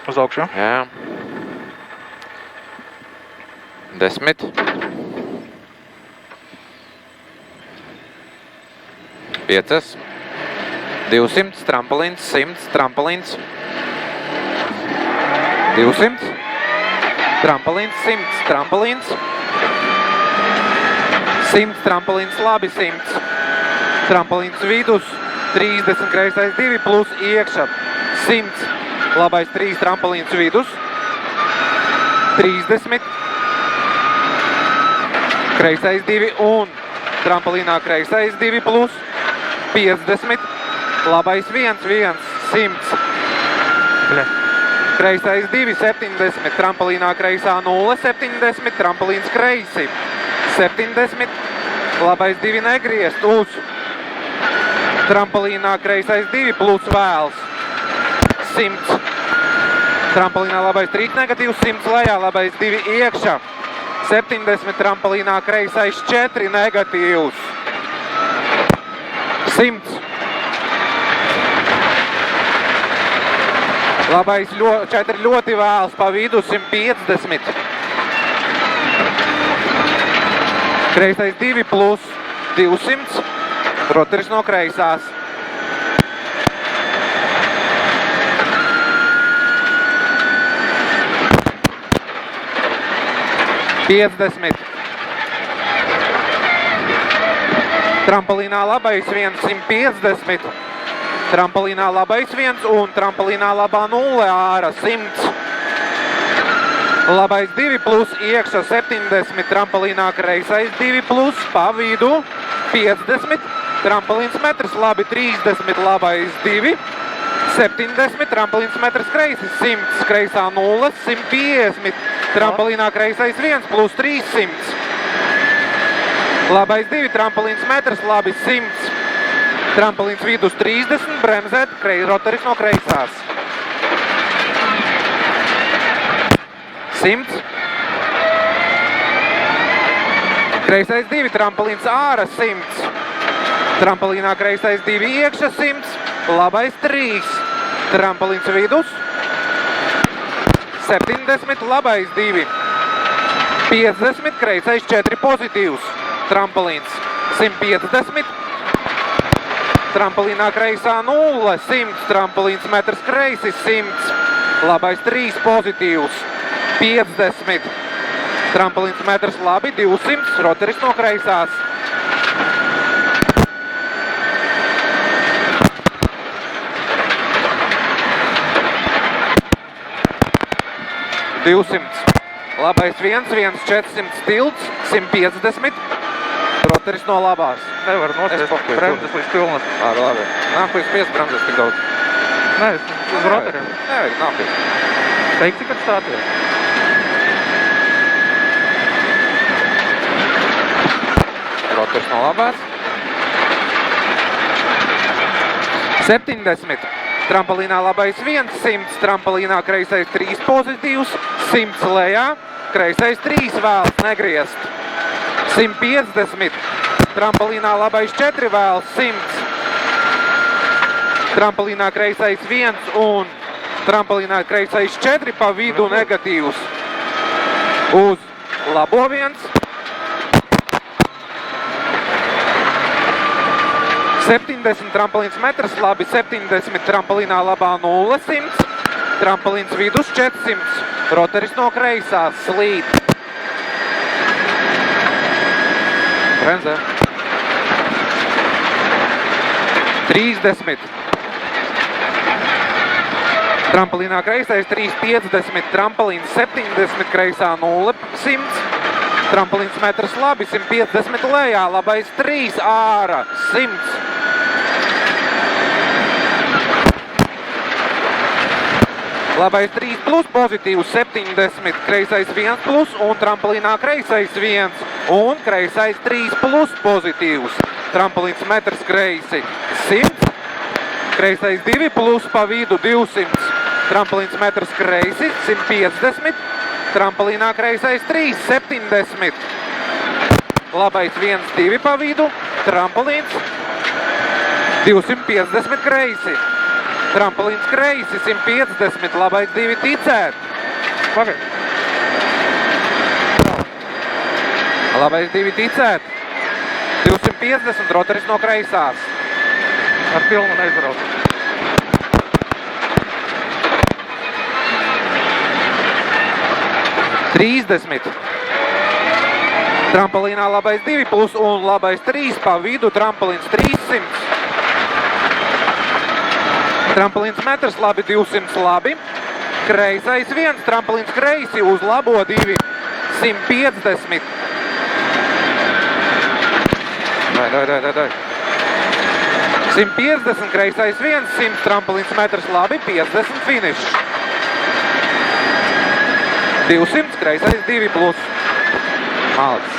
Uz augšu. Jā. 10. 5. 200, trampolins, 100, trampolins. 200. Trampolins, 100, trampolins. 100, trampolins, labi, 100. Trampolins vidus, 30, kreisais 2, plus iekšā. 100, labais 3, trampolins vidus. 30. Kreisais 2 un trampolinā kreisais 2 plus. 50. Labais 1, 1, 100. Kreisais 2, 70. Trampolinā kreisā 0, 70. Trampolins kreisi. 70. Labais 2 negriezt uz. Trampolinā kreisais 2 plus vēls. 100. Trampolinā labais 3 negatīvs, 100 lejā, labais 2 iekšā. 70. Trampolinā kreisais 4 negatīvs. 100. Labais 4 ļoti vēls, pa vidu 150. Kreisais 2 plus 200. Rotaris no kreisās. 50. Trampolinā labais 1, 150. Trampolinā labais 1 un trampolinā labā 0 ārā 100. Labais 2 plus iekšā 70. Trampolinā kreisais 2 plus pa vidu 50. Trampolins metrs labi 30. Labais 2. 70. Trampolins metrs kreisi 100. Kreisā 0, 150. Trampolinā kreisais 1 plus 300. Labais 2, trampolins metrs, labi 100. Trampolins vidus 30, bremzēt, rotaris no kreisās. 100. Kreisais 2, trampolins ārā 100. Trampolinā kreisais 2 iekšā 100. Labais 3. Trampolins vidus. 70, labais 2. 50, kreisais 4 pozitīvs. Trampolins 150. Trampolinā kreisā 0, 100. Trampolins metrs kreisi 100. Labais 3 pozitīvs. 50. Trampolins metrs labi 200. Rotaris no kreisās. 200. Labais 1, 1, 400 tilts, 150. Rotaris no labās. Nevar nosēst bremzes līdz pilnas. Labi. Nav ko spiest bremzes tik daudz. Nē, uz rotariem. Nevajag, nav spiest. Teiksi, kad stāties? Rotaris no labās. 70. Trampolinā labais 1, 100. Trampolinā kreisais 3 pozitīvs, 100 lejā. Kreisais 3 vēls negriezt. 150. Trampolinā labais 4 vēls, 100. Trampolinā kreisais 1 un trampolinā kreisais 4 pa vidu negatīvs. Uz labo 1. 70 trampolins metrs, labi 70. Trampolinā labā 0, 100. Trampolins vidus 400. Rotaris no kreisās, slīd. Bremzē. 30. Trampolinā kreisais 350. Trampolins 70. Kreisā 0, 100. Trampolins metrs labi, 150 lejā. Labais 3 ārā, 100. Labais 3 plus pozitīvs 70, kreisais 1 plus un trampolinā kreisais 1 un kreisais 3 plus pozitīvs. Trampolins metrs kreisi 100, kreisais 2 plus pa vidu 200. Trampolins metrs kreisi 150, trampolinā kreisais 3, 70. Labais 1, 2 pa vidu, trampolins 250 kreisi. Tramplīns kreisi 150, labais 2 ticēt. Pagaid. Labais 2 ticēt. 250, rotaris no kreisās. Ar pilnu neizbraucu. $30. Tramplīnā labais 2 plus un labais 3 pa vidu, tramplīns 300. Tramplīns metrs labi, 200 labi. Kreisais 1, tramplīns kreisi uz labo 2, 150. Dai. 150, kreisais 1, 100 tramplīns metrs labi, 50 finišs. 200, kreisais 2 plus. Malacis.